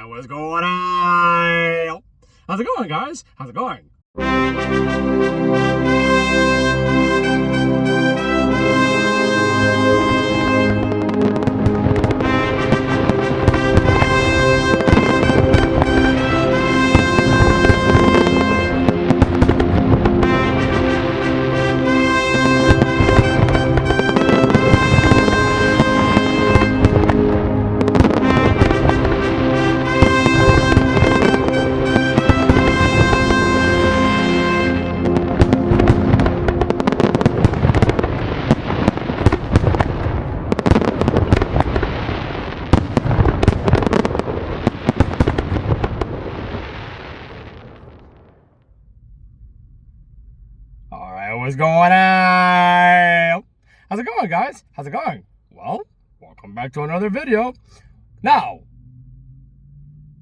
Alright, what's going on? How's it going, guys? How's it going? Alright, what's going on? How's it going, guys? How's it going? Well, welcome back to another video. Now,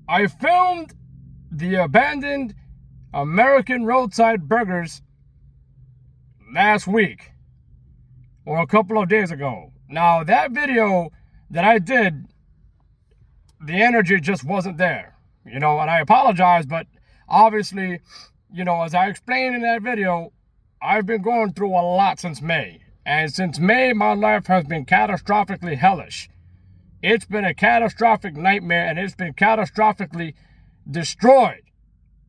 I filmed the abandoned American roadside burgers last week, or a couple of days ago. Now, that video that I did, the energy just wasn't there. And I apologize, but obviously, as I explained in that video, I've been going through a lot since May. And since May, my life has been catastrophically hellish. It's been a catastrophic nightmare, and it's been catastrophically destroyed.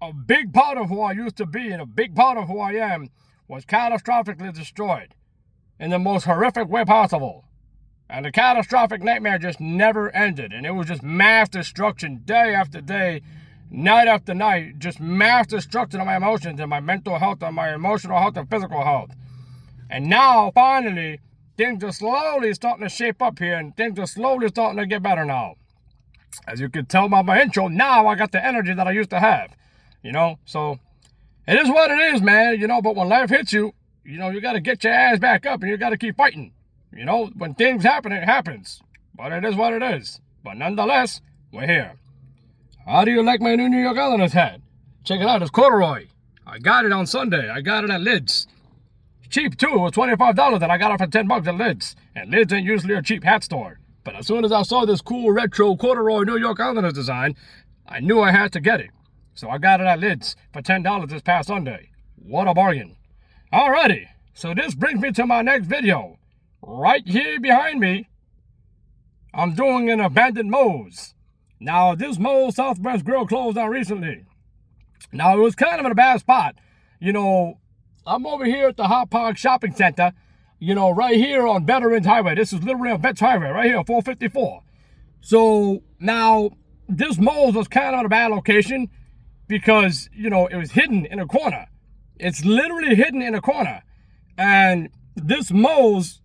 A big part of who I used to be and a big part of who I am was catastrophically destroyed in the most horrific way possible. And the catastrophic nightmare just never ended. And it was just mass destruction day after day, night after night, just mass destruction of my emotions and my mental health and my emotional health and physical health. And now, finally, things are slowly starting to shape up here, and things are slowly starting to get better now. As you can tell by my intro, now I got the energy that I used to have, So, it is what it is, man, but when life hits you, you got to get your ass back up and you got to keep fighting. When things happen, it happens. But it is what it is. But nonetheless, we're here. How do you like my new New York Islanders hat? Check it out, it's corduroy. I got it on Sunday. I got it at Lids. Cheap too, it was $25 and I got it for $10 at Lids. And Lids ain't usually a cheap hat store. But as soon as I saw this cool retro corduroy New York Islanders design, I knew I had to get it. So I got it at Lids for $10 this past Sunday. What a bargain. Alrighty, so this brings me to my next video. Right here behind me, I'm doing an abandoned Moe's. Now, this Moe's Southwest Grill closed down recently. Now, it was kind of in a bad spot. I'm over here at the Hauppague shopping center, right here on Veterans Highway. This is literally on Vets Highway, right here, 454. So, now, this Moe's was kind of in a bad location because, it was hidden in a corner. It's literally hidden in a corner. And this Moe's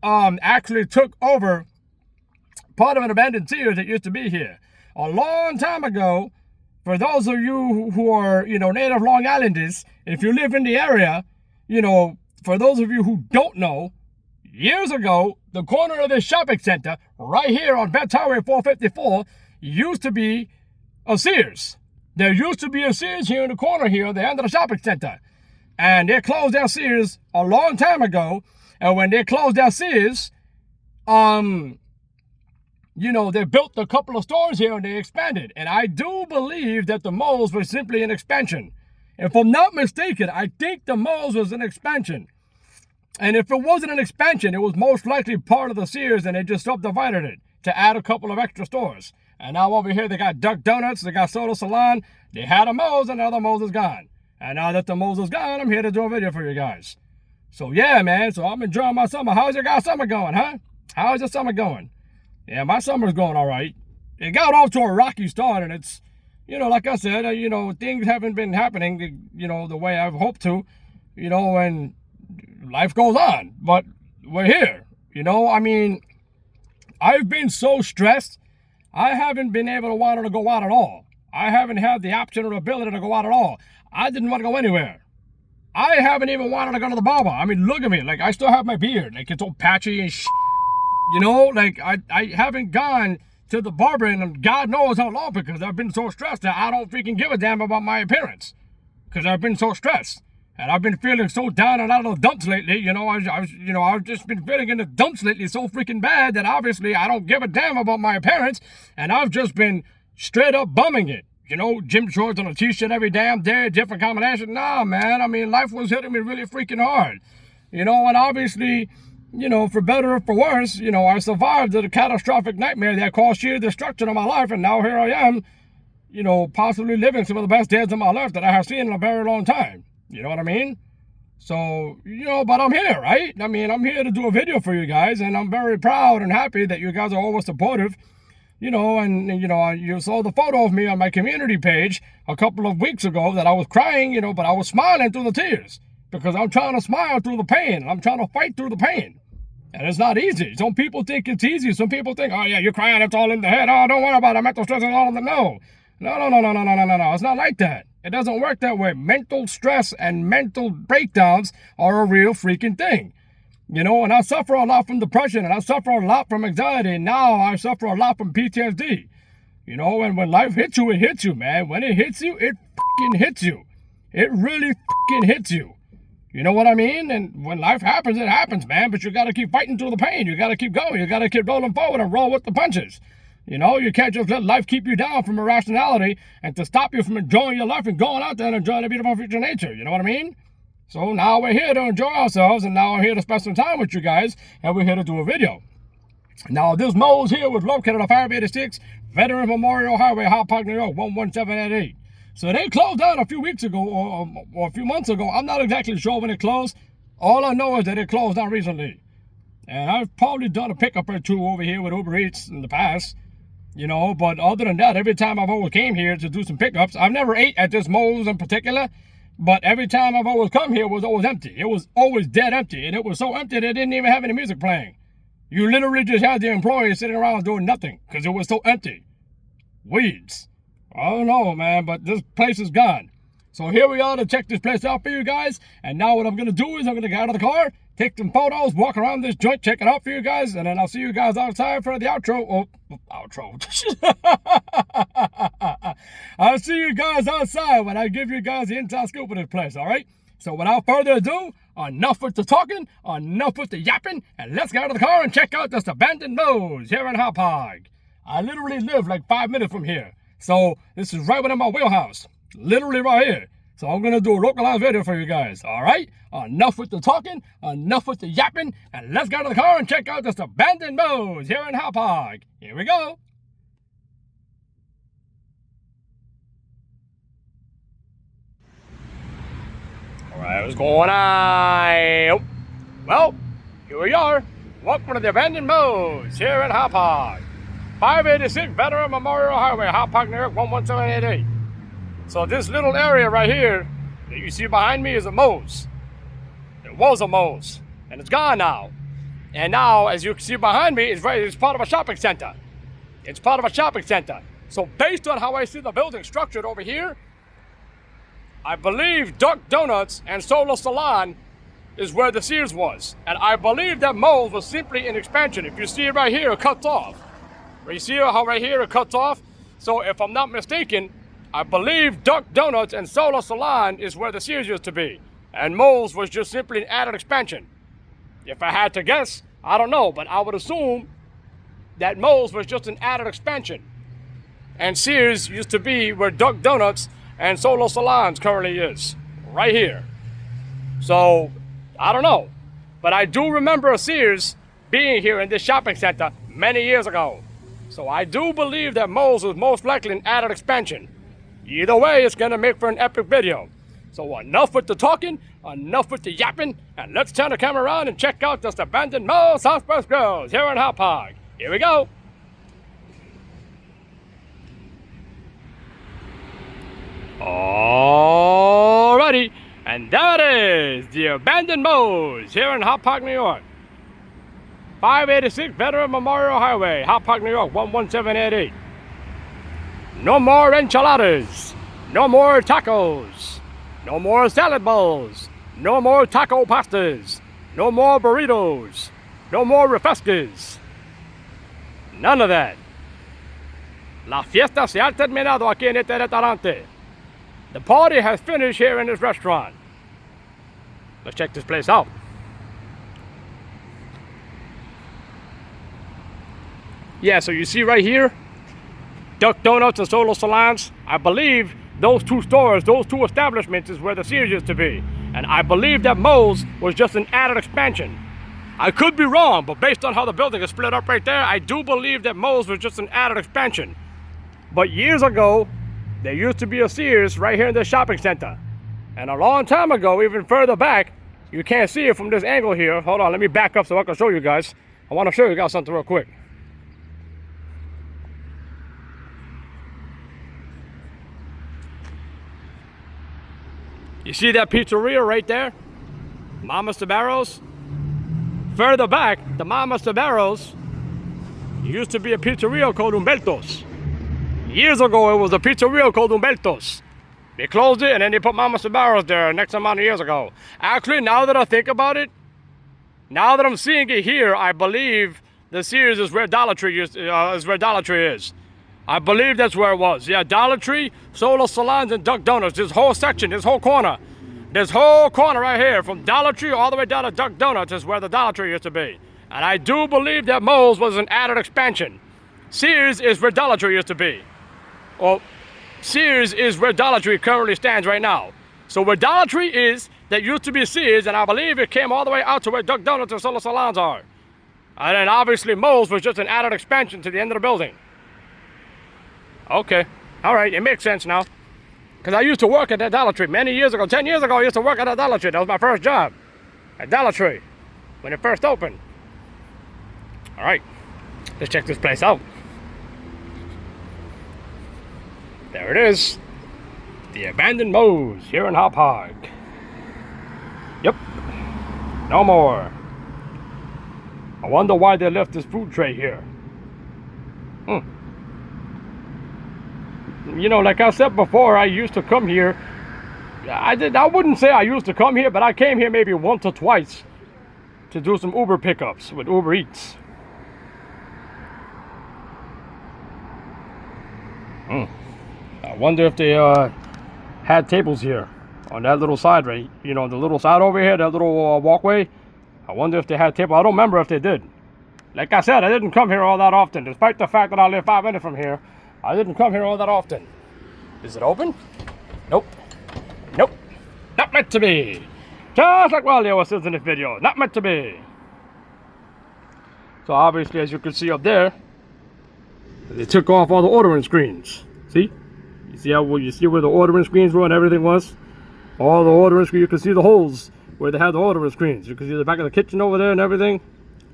actually took over part of an abandoned Sears that used to be here. A long time ago, for those of you who are, native Long Islanders, if you live in the area, for those of you who don't know, years ago, the corner of this shopping center, right here on Vets Highway 454, used to be a Sears. There used to be a Sears here in the corner here at the end of the shopping center. And they closed down Sears a long time ago. And when they closed down Sears, they built a couple of stores here and they expanded. And I do believe that the Moe's was simply an expansion. If I'm not mistaken, I think the Moe's was an expansion. And if it wasn't an expansion, it was most likely part of the Sears and they just subdivided it to add a couple of extra stores. And now over here, they got Duck Donuts, they got Soda Salon, they had a Moe's and now the Moe's is gone. And now that the Moe's is gone, I'm here to do a video for you guys. So yeah, man, so I'm enjoying my summer. How's your guys' summer going, huh? How's your summer going? Yeah, my summer's going all right. It got off to a rocky start, and it's, like I said, things haven't been happening, the way I've hoped to, and life goes on. But we're here, I've been so stressed, I haven't been able to want to go out at all. I haven't had the option or ability to go out at all. I didn't want to go anywhere. I haven't even wanted to go to the barber. Look at me. I still have my beard. It's all patchy and I haven't gone to the barber in God knows how long because I've been so stressed that I don't freaking give a damn about my appearance. Because I've been so stressed. And I've been feeling so down and out of the dumps lately. I've just been feeling in the dumps lately so freaking bad that obviously I don't give a damn about my appearance. And I've just been straight up bumming it. You know, gym shorts on a t-shirt every damn day, different combination. Nah, man, I mean, life was hitting me really freaking hard. You know, and obviously, you know, for better or for worse, you know, I survived the catastrophic nightmare that caused sheer destruction of my life, and now here I am, you know, possibly living some of the best days of my life that I have seen in a very long time. You know what I mean? So, you know, but I'm here, right? I mean, I'm here to do a video for you guys, and I'm very proud and happy that you guys are always supportive, you know, and, you know, you saw the photo of me on my community page a couple of weeks ago that I was crying, you know, but I was smiling through the tears because I'm trying to smile through the pain, and I'm trying to fight through the pain. And it's not easy. Some people think it's easy. Some people think, oh, yeah, you're crying, it's all in the head. Oh, don't worry about it. Mental stress is all in the... No. No. It's not like that. It doesn't work that way. Mental stress and mental breakdowns are a real freaking thing. You know, and I suffer a lot from depression, and I suffer a lot from anxiety, and now I suffer a lot from PTSD. You know, and when life hits you, it hits you, man. When it hits you, it fucking hits you. It really fucking hits you. You know what I mean? And when life happens, it happens, man. But you got to keep fighting through the pain. You got to keep going. You got to keep rolling forward and roll with the punches. You know, you can't just let life keep you down from irrationality and to stop you from enjoying your life and going out there and enjoying the beautiful future nature. You know what I mean? So now we're here to enjoy ourselves, and now we're here to spend some time with you guys, and we're here to do a video. Now, this Moe's here was located on 586 Veteran Memorial Highway, Hauppague, New York, 11788. So they closed down a few weeks ago, or a few months ago. I'm not exactly sure when it closed. All I know is that it closed down recently. And I've probably done a pickup or two over here with Uber Eats in the past. You know, but other than that, every time I've always came here to do some pickups, I've never ate at this Moe's in particular, but every time I've always come here, it was always empty. It was always dead empty, and it was so empty that it didn't even have any music playing. You literally just had the employees sitting around doing nothing because it was so empty. Weeds. I don't know, man, but this place is gone. So here we are to check this place out for you guys, and now what I'm going to do is I'm going to get out of the car, take some photos, walk around this joint, check it out for you guys, and then I'll see you guys outside for the outro. Oh, outro. I'll see you guys outside when I give you guys the inside scoop of this place, all right? So without further ado, enough with the talking, enough with the yapping, and let's get out of the car and check out this abandoned Moe's here in Hauppague. I literally live like 5 minutes from here, so this is right within my wheelhouse. Literally right here. So I'm going to do a localized video for you guys, all right? Enough with the talking, enough with the yapping, and let's get out of the car and check out this abandoned Moe's here in Hauppague. Here we go. All right, what's going on? Well, here we are. Welcome to the abandoned Moe's here in Hauppague. 586 Veteran Memorial Highway, Hauppague, New York, 11788. So this little area right here that you see behind me is a Moe's. It was a Moe's, and it's gone now. And now, as you can see behind me, it's part of a shopping center. It's part of a shopping center. So based on how I see the building structured over here, I believe Duck Donuts and Solo Salon is where the Sears was. And I believe that Moe's was simply an expansion. If you see it right here, it cuts off. You see how right here it cuts off? So if I'm not mistaken, I believe Duck Donuts and Solo Salon is where the Sears used to be. And Moe's was just simply an added expansion. If I had to guess, I don't know, but I would assume that Moe's was just an added expansion. And Sears used to be where Duck Donuts and Solo Salons currently is. Right here. So, I don't know. But I do remember a Sears being here in this shopping center many years ago. So I do believe that Moe's was most likely an added expansion. Either way, it's gonna make for an epic video. So enough with the talking, enough with the yapping, and let's turn the camera around and check out this abandoned Moe's Southwest Girls here in Hauppague. Here we go. Alrighty, and there it is, the abandoned Moe's here in Hauppague, New York. 586 Veteran Memorial Highway, Hauppague, New York, 11788. No more enchiladas, no more tacos, no more salad bowls, no more taco pastas, no more burritos, no more refrescas. None of that. La fiesta se ha terminado aquí en este restaurante. The party has finished here in this restaurant. Let's check this place out. Yeah, so you see right here, Duck Donuts and Solo Salons, I believe those two stores, those two establishments is where the Sears used to be. And I believe that Moe's was just an added expansion. I could be wrong, but based on how the building is split up right there, I do believe that Moe's was just an added expansion. But years ago, there used to be a Sears right here in the shopping center. And a long time ago, even further back, you can't see it from this angle here. Hold on, let me back up so I can show you guys. I want to show you guys something real quick. You see that pizzeria right there? Mama Sabaros? Further back, the Mama Sabaros used to be a pizzeria called Umberto's. Years ago, it was a pizzeria called Umberto's. They closed it and then they put Mama Sabaros there next amount of years ago. Actually, now that I think about it, now that I'm seeing it here, I believe the Sears is where Dollar Tree is. I believe that's where it was. Yeah, Dollar Tree, Solo Salons, and Duck Donuts. This whole section, this whole corner right here, from Dollar Tree all the way down to Duck Donuts is where the Dollar Tree used to be. And I do believe that Moe's was an added expansion. Sears is where Dollar Tree used to be. Well, Sears is where Dollar Tree currently stands right now. So where Dollar Tree is, that used to be Sears, and I believe it came all the way out to where Duck Donuts and Solo Salons are. And then obviously Moe's was just an added expansion to the end of the building. Okay, all right, it makes sense now. Because I used to work at that Dollar Tree many years ago. 10 years ago, I used to work at that Dollar Tree. That was my first job at Dollar Tree when it first opened. All right, let's check this place out. There it is. The abandoned Moe's here in Hauppague. Yep, no more. I wonder why they left this food tray here. You know, like I said before, I used to come here. I wouldn't say I used to come here, but I came here maybe once or twice to do some Uber pickups with Uber Eats. I wonder if they had tables here on that little side, right? You know, the little side over here, that little walkway. I wonder if they had tables. I don't remember if they did. Like I said, I didn't come here all that often, despite the fact that I live 5 minutes from here. I didn't come here all that often. Is it open? Nope. Nope. Not meant to be. Just like Wally says in this video. Not meant to be. So obviously, as you can see up there, they took off all the ordering screens. See? You see where the ordering screens were and everything was? All the ordering screens, you can see the holes where they had the ordering screens. You can see the back of the kitchen over there and everything.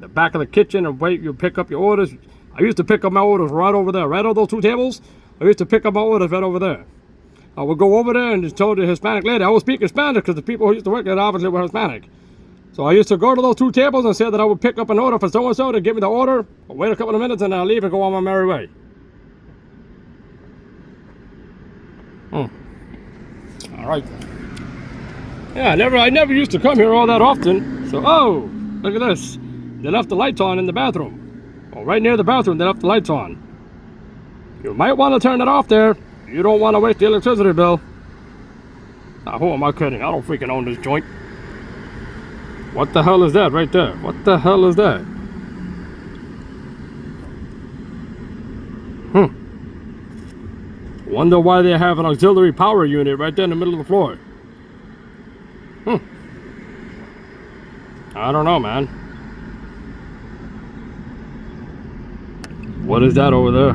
The back of the kitchen, and wait, you pick up your orders. I used to pick up my orders right over there, right on those two tables. I used to pick up my orders right over there. I would go over there and just tell the Hispanic lady. I would speak Spanish because the people who used to work there obviously were Hispanic. So I used to go to those two tables and say that I would pick up an order for so-and-so to give me the order. I'll wait a couple of minutes and I'll leave and go on my merry way. All right. Yeah, I never used to come here all that often. So, oh, look at this. They left the lights on in the bathroom. Well, right near the bathroom, they left the lights on. You might want to turn it off there. You don't want to waste the electricity bill. Now, who am I kidding? I don't freaking own this joint. What the hell is that right there? What the hell is that? Wonder why they have an auxiliary power unit right there in the middle of the floor. I don't know, man. What is that over there?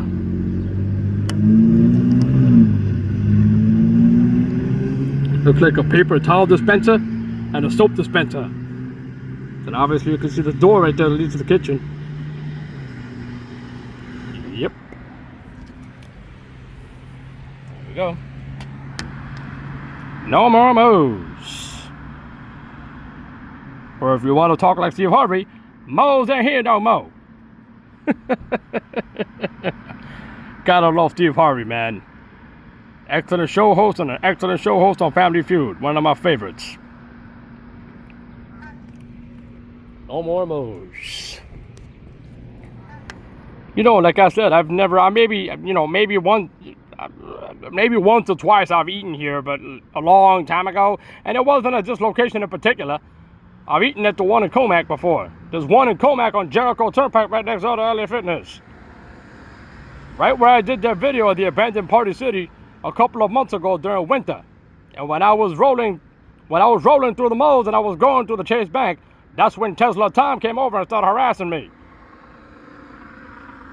Looks like a paper towel dispenser and a soap dispenser. And obviously you can see the door right there that leads to the kitchen. Yep. There we go. No more Moe's. Or if you want to talk like Steve Harvey, Moe's ain't here no more. Gotta love Steve Harvey, man. Excellent show host and an excellent show host on Family Feud. One of my favorites. No more Moe's. You know, like I said, maybe once or twice I've eaten here, but a long time ago. And it wasn't at this location in particular. I've eaten at the one in Comac before. There's one in Comac on Jericho Turnpike right next door to LA Fitness. right where I did that video of the abandoned Party City a couple of months ago during winter. And when I was rolling through the malls and I was going through the Chase Bank, that's when Tesla Tom came over and started harassing me.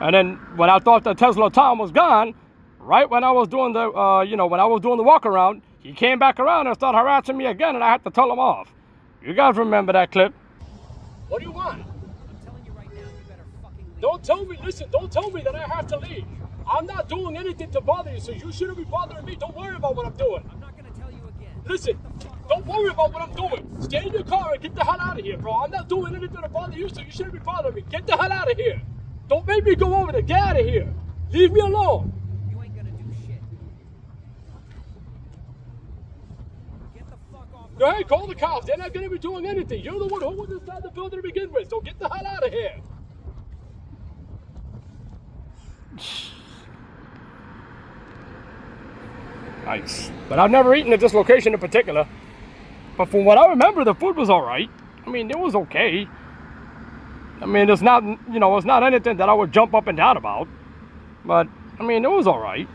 And then when I thought that Tesla Tom was gone, right when I was doing the, when I was doing the walk around, he came back around and started harassing me again, and I had to tell him off. You guys remember that clip? What do you want? I'm telling you right now, you better fucking leave. Don't tell me, listen, don't tell me that I have to leave. I'm not doing anything to bother you, so you shouldn't be bothering me. Don't worry about what I'm doing. I'm not gonna tell you again. Listen, don't worry about what I'm doing. Stay in your car and get the hell out of here, bro. I'm not doing anything to bother you, so you shouldn't be bothering me. Get the hell out of here. Don't make me go over there. Get out of here. Leave me alone. You ain't gonna do shit. Get the fuck off. Go ahead, call the cops. They're not going to be doing anything. You're the one who was inside the building to begin with, so get the hell out of here. Nice. But I've never eaten at this location in particular. But from what I remember, the food was all right. I mean, it was okay. I mean, it's not, it's not anything that I would jump up and down about. But, I mean, it was all right.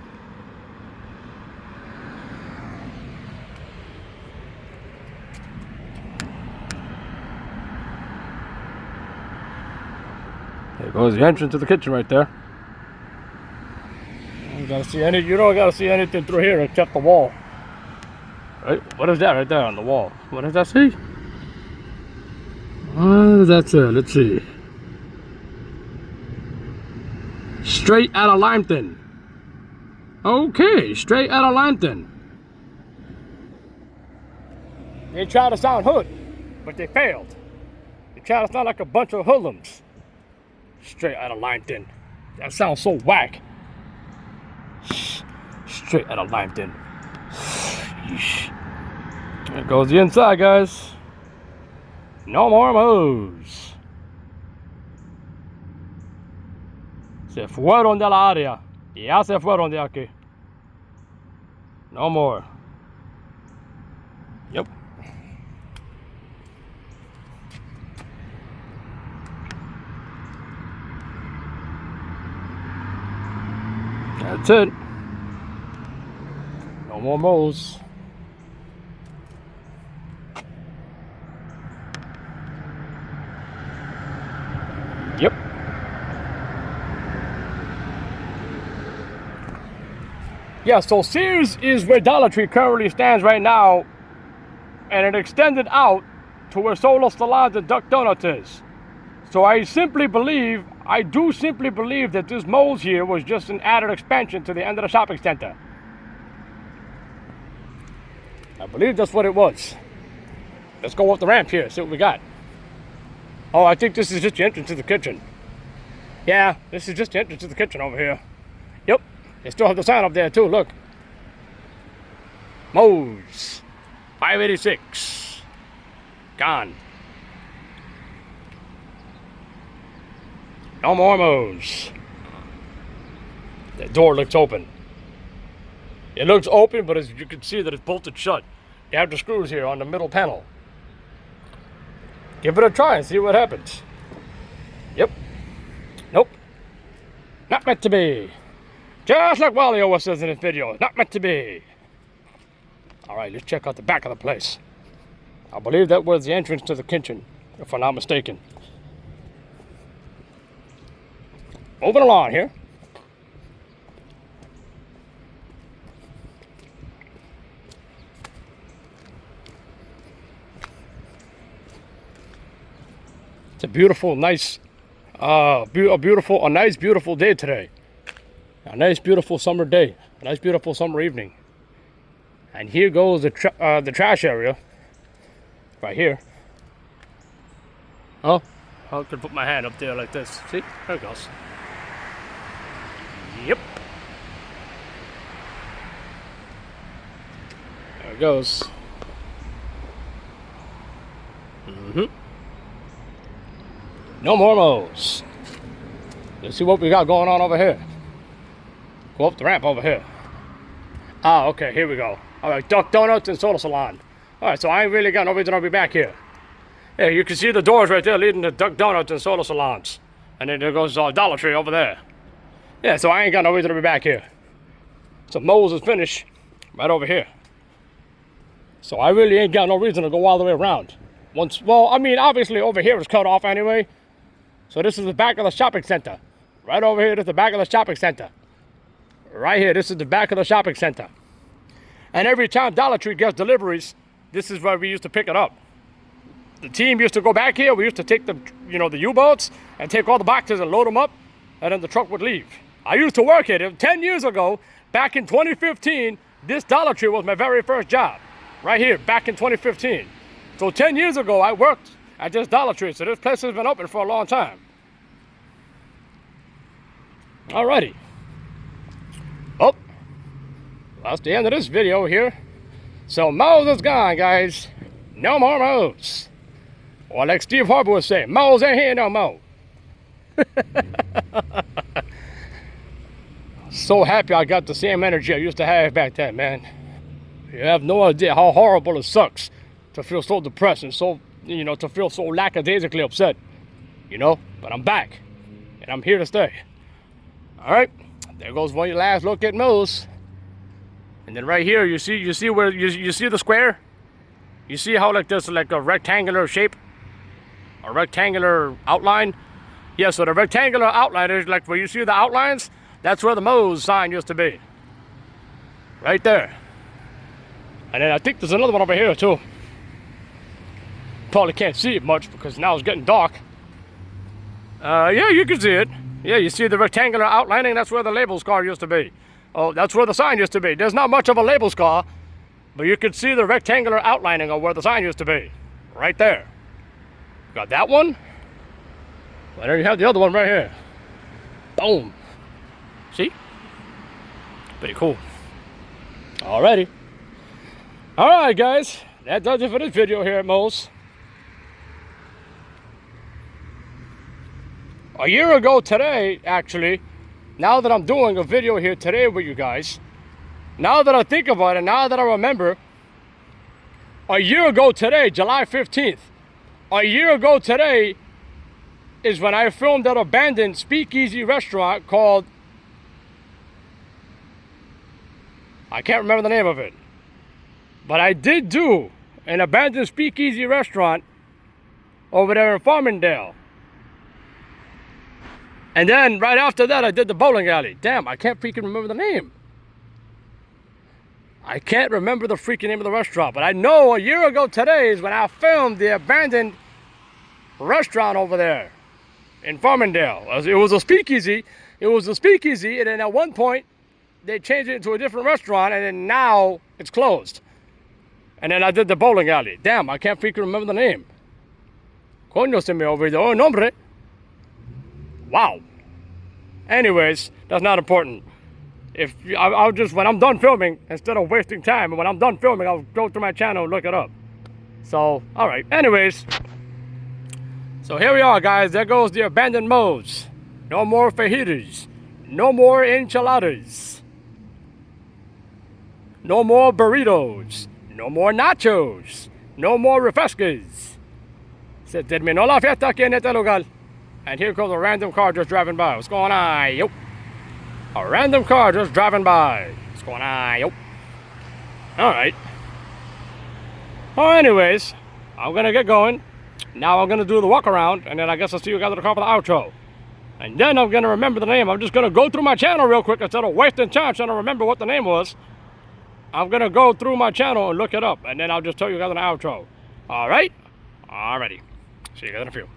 There goes the entrance to the kitchen right there. You don't gotta see anything through here except the wall. Right? What is that right there on the wall? What does that say? What does that say? Let's see. Straight out of Lambton. Okay, straight out of Lambton. They tried to sound hood, but they failed. They tried to sound like a bunch of hoodlums. Straight out of Lambton. That sounds so whack. Straight out of Lambton. There goes the inside, guys. No more moves. Se fueron de la área. Ya se fueron de aquí. No more. Yep. That's it. No more moles. Yep. Yeah, so Sears is where Dollar Tree currently stands right now, and it extended out to where Solo Salons and Duck Donuts is. So I do simply believe that this Moles here was just an added expansion to the end of the shopping center. I believe that's what it was. Let's go up the ramp here, see what we got. Oh, I think this is just the entrance to the kitchen. Yeah, this is just the entrance to the kitchen over here. Yep, they still have the sign up there too, look. Moe's, 586. Gone. No more Moe's. The door looks open. It looks open, but as you can see that it's bolted shut. You have the screws here on the middle panel. Give it a try and see what happens. Yep. Nope. Not meant to be. Just like Wally always says in his video, not meant to be. Alright, let's check out the back of the place. I believe that was the entrance to the kitchen, if I'm not mistaken. Moving along here. It's a beautiful, nice, beautiful day today. A nice, beautiful summer day. A nice, beautiful summer evening. And here goes the trash area, right here. Oh, I could put my hand up there like this. See, there it goes. Yep. There it goes. No more moles. Let's see what we got going on over here. Go up the ramp over here. Ah, okay, here we go. All right, Duck Donuts and Soda Salon. All right, so I ain't really got no reason to be back here. Yeah, you can see the doors right there leading to Duck Donuts and Soda Salons. And then there goes Dollar Tree over there. Yeah, so I ain't got no reason to be back here. So Moe's is finished right over here. So I really ain't got no reason to go all the way around. Well, I mean, obviously over here is cut off anyway. So this is the back of the shopping center. Right over here is the back of the shopping center. Right here, this is the back of the shopping center. And every time Dollar Tree gets deliveries, this is where we used to pick it up. The team used to go back here. We used to take the, the U-boats and take all the boxes and load them up, and then the truck would leave. I used to work here. 10 years ago, back in 2015, this Dollar Tree was my very first job. Right here, back in 2015. So 10 years ago, I worked at this Dollar Tree. So this place has been open for a long time. Alrighty. Oh, that's the end of this video here. So Moe's is gone, guys. No more Moe's. Or like Steve Harvey would say, Moe's ain't here no more. So happy I got the same energy I used to have back then, man. You have no idea how horrible it sucks to feel so depressed and so, to feel so lackadaisically upset. But I'm back, and I'm here to stay. All right, there goes one last look at Moe's. And then right here, you see where you see the square. You see how like this like a rectangular shape, a rectangular outline. Yeah, so the rectangular outline is like where you see the outlines. That's where the Moe's sign used to be. Right there. And then I think there's another one over here too. Probably can't see it much because now it's getting dark. Yeah, you can see it. Yeah, you see the rectangular outlining. That's where the labels car used to be. Oh, that's where the sign used to be. There's not much of a labels car, but you can see the rectangular outlining of where the sign used to be. Right there. Got that one. And then you have the other one right here. Boom. See? Pretty cool. Alrighty. Alright, guys. That does it for this video here at Moe's. A year ago today, actually, now that I'm doing a video here today with you guys, now that I think about it, now that I remember, a year ago today, July 15th, a year ago today is when I filmed that abandoned speakeasy restaurant called, I can't remember the name of it, but I did do an abandoned speakeasy restaurant over there in Farmingdale. And then right after that, I did the bowling alley. Damn, I can't freaking remember the name. I can't remember the freaking name of the restaurant, but I know a year ago today is when I filmed the abandoned restaurant over there in Farmingdale. It was a speakeasy. It was a speakeasy, and then at one point, they changed it into a different restaurant, and then now it's closed. And then I did the bowling alley. Damn, I can't freaking remember the name. Coño se me olvidó el nombre. Wow. Anyways, that's not important. I'll just, when I'm done filming, instead of wasting time, when I'm done filming, I'll go through my channel and look it up. So, alright. Anyways. So here we are, guys. There goes the abandoned Moe's. No more fajitas. No more enchiladas. No more burritos. No more nachos. No more refrescas. Se terminó la fiesta aquí en este lugar. And here comes a random car just driving by. What's going on? Yo. A random car just driving by. What's going on? Yo. Alright. Oh, anyways, I'm going to get going. Now I'm going to do the walk around. And then I guess I'll see you guys at the car for the outro. And then I'm going to remember the name. I'm just going to go through my channel real quick instead of wasting time trying to remember what the name was. I'm going to go through my channel and look it up. And then I'll just tell you guys in the outro. Alright? Alrighty. See you guys in a few.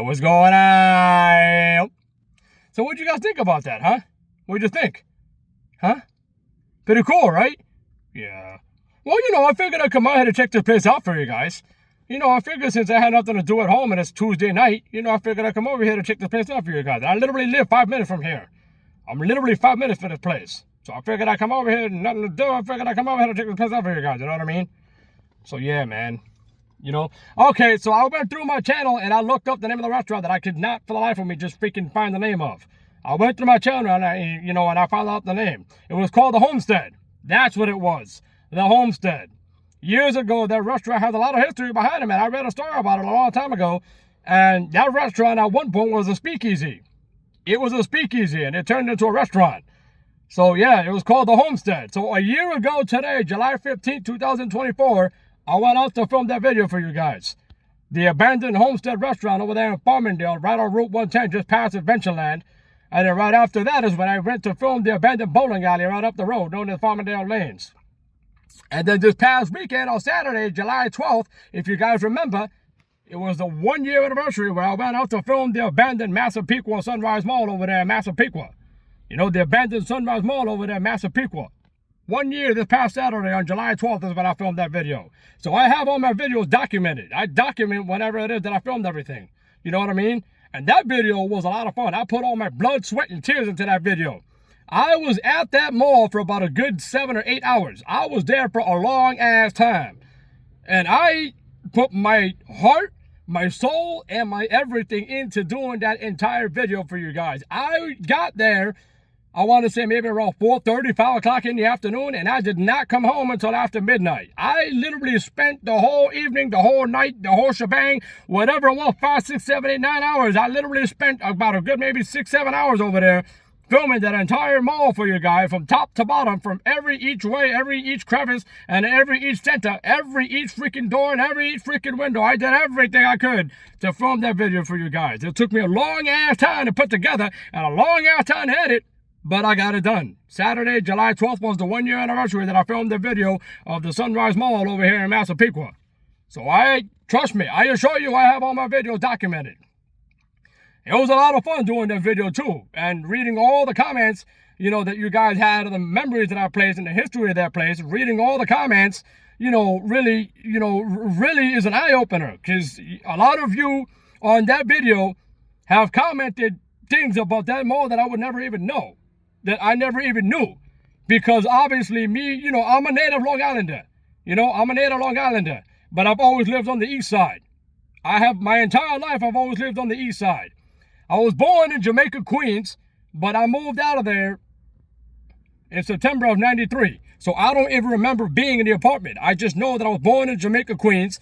what's going on? So what'd you guys think about that, huh? What'd you think? Huh? Pretty cool, right? Yeah. Well, I figured I'd come out here to check this place out for you guys. I figured since I had nothing to do at home and it's Tuesday night, I figured I'd come over here to check this place out for you guys. I literally live 5 minutes from here. I'm literally 5 minutes from this place. So I figured I'd come over here and nothing to do. I figured I'd come over here to check this place out for you guys. You know what I mean? So yeah, man. Okay, so I went through my channel and I looked up the name of the restaurant that I could not for the life of me just freaking find the name of. I went through my channel and I found out the name. It was called The Homestead. That's what it was. The Homestead. Years ago, that restaurant has a lot of history behind it, man. I read a story about it a long time ago. And that restaurant at one point was a speakeasy. It was a speakeasy and it turned into a restaurant. So yeah, it was called The Homestead. So a year ago today, July 15th, 2024, I went out to film that video for you guys. The abandoned Homestead restaurant over there in Farmingdale, right on Route 110, just past Adventureland. And then right after that is when I went to film the abandoned bowling alley right up the road, known as Farmingdale Lanes. And then this past weekend on Saturday, July 12th, if you guys remember, it was the 1 year anniversary where I went out to film the abandoned Massapequa Sunrise Mall over there in Massapequa. The abandoned Sunrise Mall over there in Massapequa. 1 year this past Saturday on July 12th is when I filmed that video. So I have all my videos documented. I document whenever it is that I filmed everything. You know what I mean? And that video was a lot of fun. I put all my blood, sweat, and tears into that video. I was at that mall for about a good 7 or 8 hours. I was there for a long ass time. And I put my heart, my soul, and my everything into doing that entire video for you guys. I got there, I want to say maybe around 4:30, 5 o'clock in the afternoon, and I did not come home until after midnight. I literally spent the whole evening, the whole night, the whole shebang, whatever it was, 5, 6, 7, 8, 9 hours. I literally spent about a good maybe 6, 7 hours over there filming that entire mall for you guys from top to bottom, from each way, each crevice, and each center, each freaking door, and each freaking window. I did everything I could to film that video for you guys. It took me a long ass time to put together and a long ass time to edit, but I got it done. Saturday, July 12th was the 1 year anniversary that I filmed the video of the Sunrise Mall over here in Massapequa. So trust me, I assure you I have all my videos documented. It was a lot of fun doing that video too, and reading all the comments, that you guys had of the memories of that place and the history of that place. Reading all the comments, really is an eye-opener, because a lot of you on that video have commented things about that mall that I would never even know, that I never even knew, because obviously me, I'm a native Long Islander, but I've always lived on the east side. My entire life, I've always lived on the east side. I was born in Jamaica, Queens, but I moved out of there in September of '93. So I don't even remember being in the apartment. I just know that I was born in Jamaica, Queens.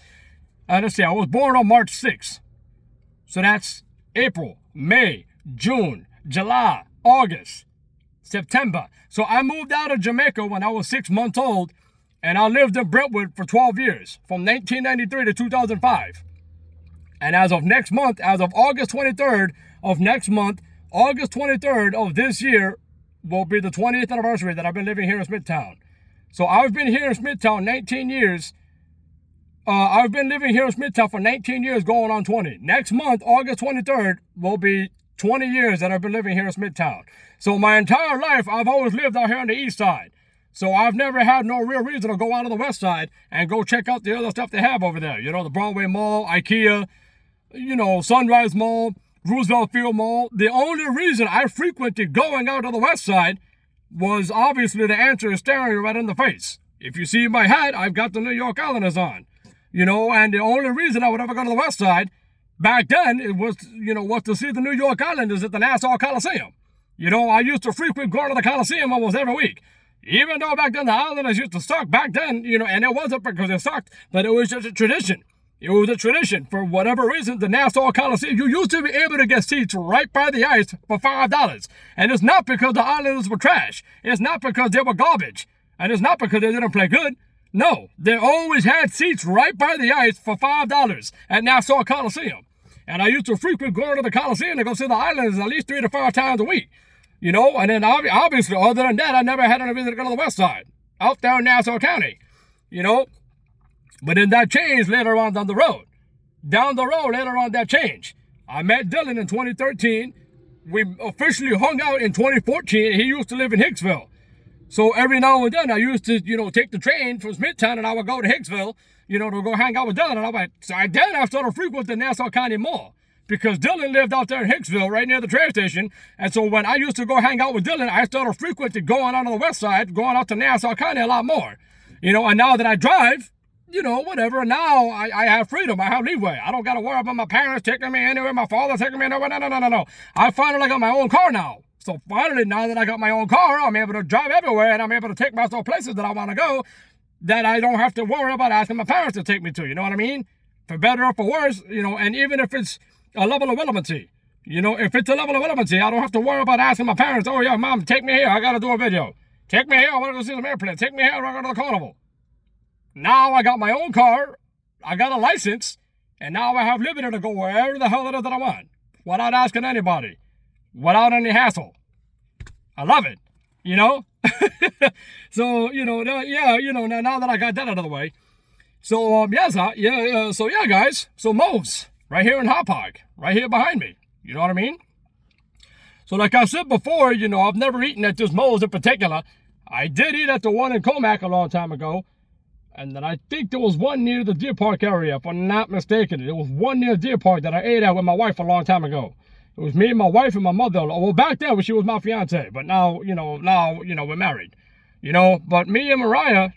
Let's see, I was born on March 6th. So that's April, May, June, July, August, September. So I moved out of Jamaica when I was 6 months old, and I lived in Brentwood for 12 years, from 1993 to 2005. And as of next month, as of August 23rd of next month, August 23rd of this year will be the 20th anniversary that I've been living here in Smithtown. So I've been here in Smithtown 19 years. I've been living here in Smithtown for 19 years, going on 20. Next month, August 23rd, will be 20 years that I've been living here in Smithtown. So my entire life, I've always lived out here on the east side. So I've never had no real reason to go out of the west side and go check out the other stuff they have over there. The Broadway Mall, IKEA, Sunrise Mall, Roosevelt Field Mall. The only reason I frequented going out to the west side was obviously the answer is staring you right in the face. If you see my hat, I've got the New York Islanders on. And the only reason I would ever go to the west side back then, it was, was to see the New York Islanders at the Nassau Coliseum. I used to frequent going to the Coliseum almost every week. Even though back then the Islanders used to suck back then, and it wasn't because they sucked, but it was just a tradition. It was a tradition. For whatever reason, the Nassau Coliseum, you used to be able to get seats right by the ice for $5. And it's not because the Islanders were trash. It's not because they were garbage. And it's not because they didn't play good. No, they always had seats right by the ice for $5 at Nassau Coliseum. And I used to frequent going to the Coliseum to go see the Islanders at least 3 to 5 times a week. And then obviously, other than that, I never had any reason to go to the west side, out there in Nassau County, But then that changed later on down the road. Later on, that changed. I met Dylan in 2013. We officially hung out in 2014. He used to live in Hicksville. So every now and then I used to, take the train from Smithtown and I would go to Hicksville, to go hang out with Dylan. And I started frequenting Nassau County more because Dylan lived out there in Hicksville, right near the train station. And so when I used to go hang out with Dylan, I started frequenting going out on the west side, going out to Nassau County a lot more. And now that I drive, whatever, now I have freedom. I have leeway. I don't got to worry about my parents taking me anywhere, my father taking me anywhere. No. I finally got my own car now. So finally, now that I got my own car, I'm able to drive everywhere and I'm able to take myself places that I want to go that I don't have to worry about asking my parents to take me to. You know what I mean? For better or for worse, and even if it's a level of relevancy, if it's a level of relevancy, I don't have to worry about asking my parents, oh yeah, mom, take me here. I got to do a video. Take me here. I want to go see some airplanes. Take me here. I want to go to the carnival. Now I got my own car. I got a license. And now I have liberty to go wherever the hell it is that I want without asking anybody, without any hassle. I love it, So, now that I got that out of the way. So, guys. So, Moe's, right here in Hauppague, right here behind me. You know what I mean? So, like I said before, I've never eaten at this Moe's in particular. I did eat at the one in Comac a long time ago. And then I think there was one near the Deer Park area, if I'm not mistaken. There was one near Deer Park that I ate at with my wife a long time ago. It was me and my wife and my mother. Well, back then, she was my fiance. But now, we're married. But me and Mariah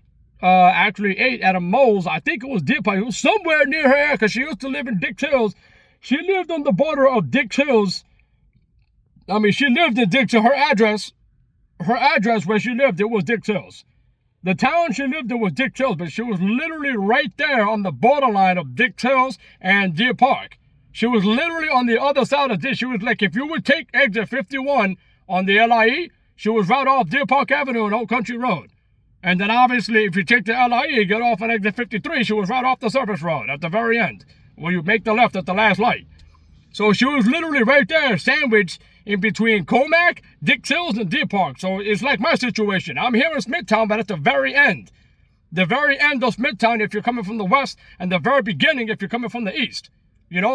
actually ate at a Moe's. I think it was Deer Park. It was somewhere near her because she used to live in Dix Hills. She lived on the border of Dix Hills. She lived in Dix Hills. Her address where she lived, it was Dix Hills. The town she lived in was Dix Hills, but she was literally right there on the borderline of Dix Hills and Deer Park. She was literally on the other side of this. She was like, if you would take exit 51 on the LIE, she was right off Deer Park Avenue and Old Country Road. And then obviously, if you take the LIE, you get off on exit 53, she was right off the surface road at the very end, where you make the left at the last light. So she was literally right there, sandwiched in between Comac, Dix Hills, and Deer Park. So it's like my situation. I'm here in Smithtown, but at the very end. The very end of Smithtown if you're coming from the west, and the very beginning if you're coming from the east.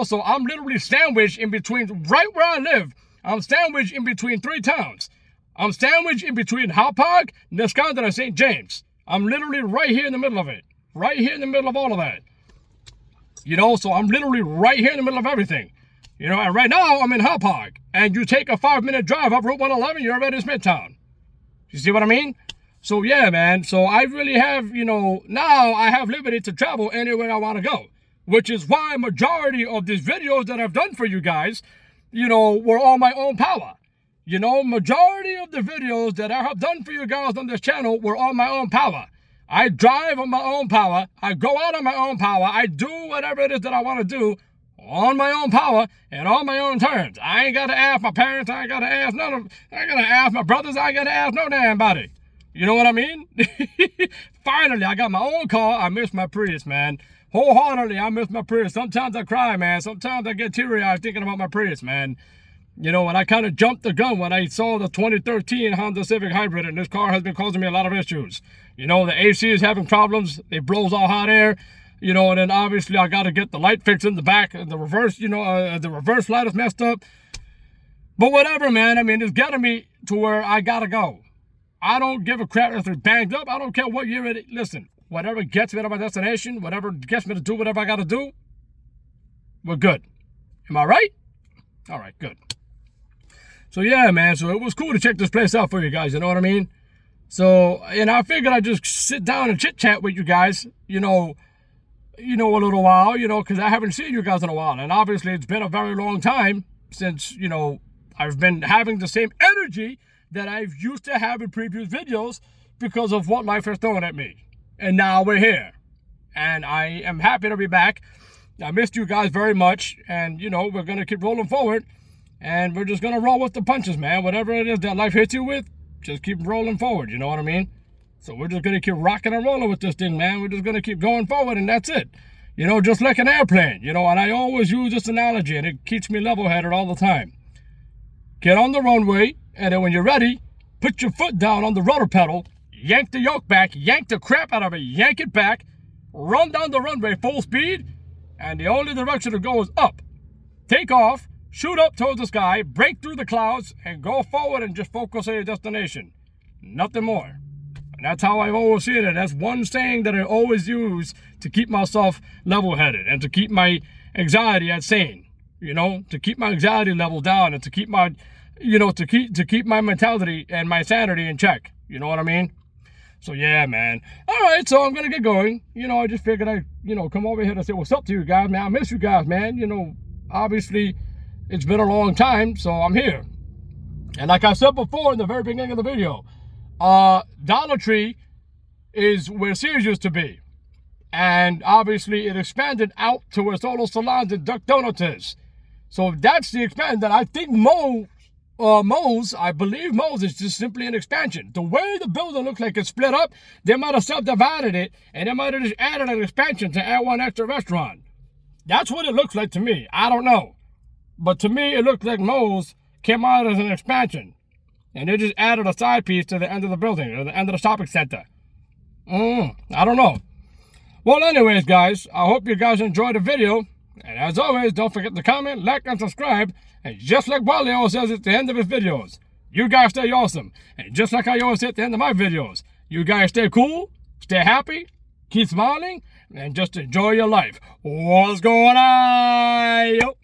So I'm literally sandwiched in between, right where I live, I'm sandwiched in between three towns. I'm sandwiched in between Hauppague, Nescanda, and St. James. I'm literally right here in the middle of it. Right here in the middle of all of that. So I'm literally right here in the middle of everything. And right now I'm in Hauppague. And you take a 5-minute drive up Route 111, you're already in Smithtown. You see what I mean? So yeah, man. So I really have, now I have liberty to travel anywhere I want to go. Which is why majority of these videos that I've done for you guys, were on my own power. Majority of the videos that I have done for you guys on this channel were on my own power. I drive on my own power. I go out on my own power. I do whatever it is that I want to do on my own power and on my own terms. I ain't got to ask my parents. I ain't got to ask I ain't got to ask my brothers. I ain't got to ask no damn body. You know what I mean? Finally, I got my own car. I miss my Prius, man. Wholeheartedly, I miss my Prius. Sometimes I cry, man. Sometimes I get teary-eyed thinking about my Prius, man. And I kind of jumped the gun when I saw the 2013 Honda Civic Hybrid, and this car has been causing me a lot of issues. The AC is having problems. It blows all hot air. And then obviously I got to get the light fixed in the back. The reverse, the reverse light is messed up. But whatever, man. It's getting me to where I got to go. I don't give a crap if it's banged up. I don't care what year it is. Listen, whatever gets me to my destination, whatever gets me to do whatever I got to do, we're good. Am I right? All right, good. So yeah, man. So it was cool to check this place out for you guys. You know what I mean? So, I figured I'd just sit down and chit chat with you guys, a little while, because I haven't seen you guys in a while. And obviously it's been a very long time since, I've been having the same energy that I've used to have in previous videos because of what life has thrown at me. And now we're here. And I am happy to be back. I missed you guys very much. And, we're going to keep rolling forward. And we're just going to roll with the punches, man. Whatever it is that life hits you with, just keep rolling forward. You know what I mean? So we're just going to keep rocking and rolling with this thing, man. We're just going to keep going forward, and that's it. Just like an airplane, and I always use this analogy, and it keeps me level-headed all the time. Get on the runway, and then when you're ready, put your foot down on the rudder pedal, yank the yoke back, yank the crap out of it, yank it back, run down the runway full speed, and the only direction to go is up. Take off, shoot up towards the sky, break through the clouds, and go forward and just focus on your destination. Nothing more. And that's how I've always seen it. That's one saying that I always use to keep myself level-headed and to keep my anxiety at sane. You know, to keep my anxiety level down and to keep my, you know, to keep my mentality and my sanity in check. You know what I mean? So yeah, man. All right, so I'm gonna get going. You know, I just figured I'd, you know, come over here to say what's up to you guys, man. I miss you guys, man. You know, obviously it's been a long time, so I'm here. And like I said before in the very beginning of the video, Dollar Tree is where Sears used to be. And obviously it expanded out to where Solo Salons and Duck Donuts is. So that's the expansion that I think Moe's, I believe Moe's is just simply an expansion. The way the building looks like it's split up, they might have subdivided it and they might have just added an expansion to add one extra restaurant. That's what it looks like to me. I don't know. But to me, it looks like Moe's came out as an expansion. And they just added a side piece to the end of the building, or the end of the shopping center. I don't know. Well, anyways, guys, I hope you guys enjoyed the video. And as always, don't forget to comment, like, and subscribe. And just like Wally always says at the end of his videos, you guys stay awesome. And just like I always say at the end of my videos, you guys stay cool, stay happy, keep smiling, and just enjoy your life. What's going on, yo?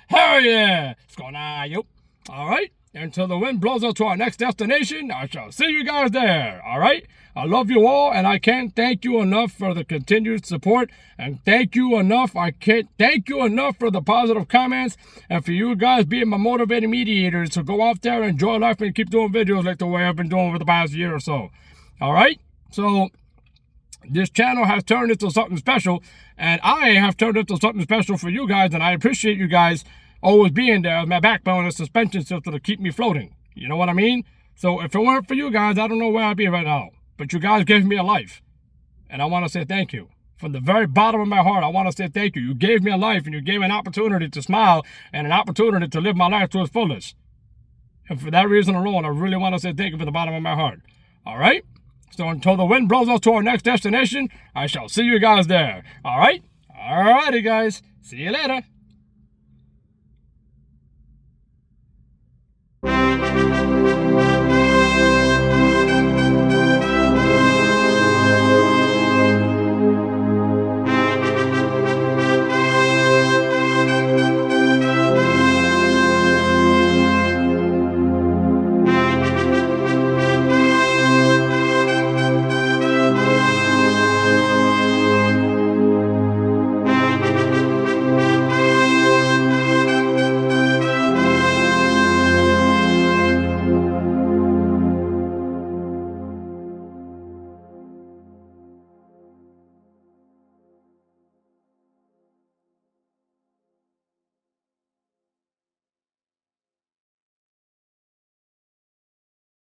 Hell yeah! What's going on, yo? All right? Until the wind blows us to our next destination, I shall see you guys there. All right? I love you all, and I can't thank you enough for the continued support. And I can't thank you enough for the positive comments and for you guys being my motivating mediators to go out there and enjoy life and keep doing videos like the way I've been doing for the past year or so. All right? So this channel has turned into something special, and I have turned into something special for you guys, and I appreciate you guys always being there as my backbone and suspension system to keep me floating. You know what I mean? So if it weren't for you guys, I don't know where I'd be right now. But you guys gave me a life, and I want to say thank you. From the very bottom of my heart, I want to say thank you. You gave me a life, and you gave me an opportunity to smile and an opportunity to live my life to its fullest. And for that reason alone, I really want to say thank you from the bottom of my heart. All right? So until the wind blows us to our next destination, I shall see you guys there. All right? All righty, guys. See you later.